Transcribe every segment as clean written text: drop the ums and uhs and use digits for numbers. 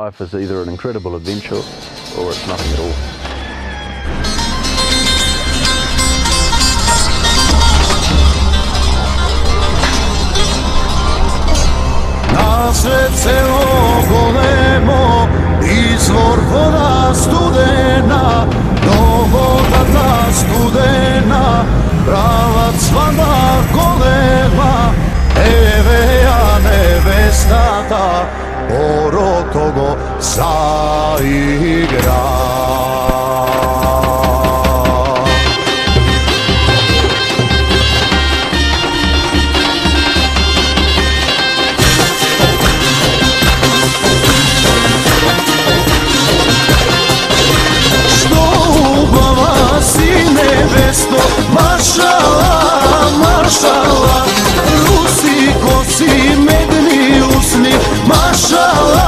Life is either an incredible adventure or it's nothing at all. Nasred selo golemo, izvor voda studena, Novodata studena, pravac vana golema, Eveja nevestata, Orotogo zaigra. Mašala, mašala, rusi kosi, medni usni. Mašala,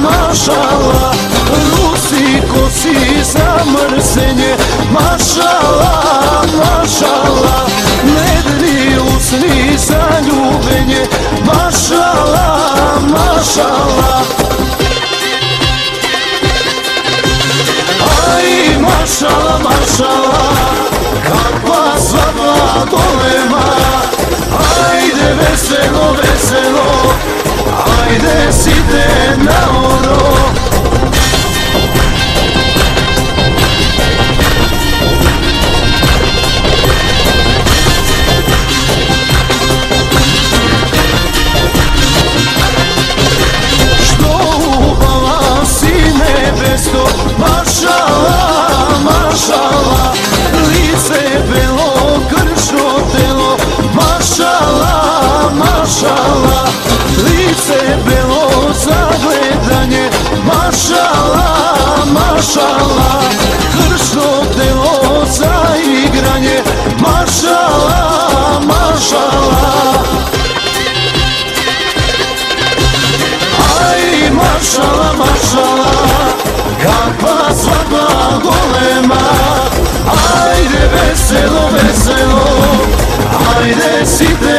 mašala, rusi kosi, zamrsenje. Mašala, mašala, medni usni, zaljubljenje. Mašala, mašala. Aj, mašala, mašala, kakva svadba golema. Ajde veselo, veselo, ajde side na oro. Što upala si nebesto, mašala, mašala, lice belo, kršno telo. Mašala, mašala, lice belo za gledanje. Mašala, mašala, kršno telo za igranje. Mašala, mašala. Aj, mašala, mašala, kakva svadba golema. Ajde veselo, veselo, ajde side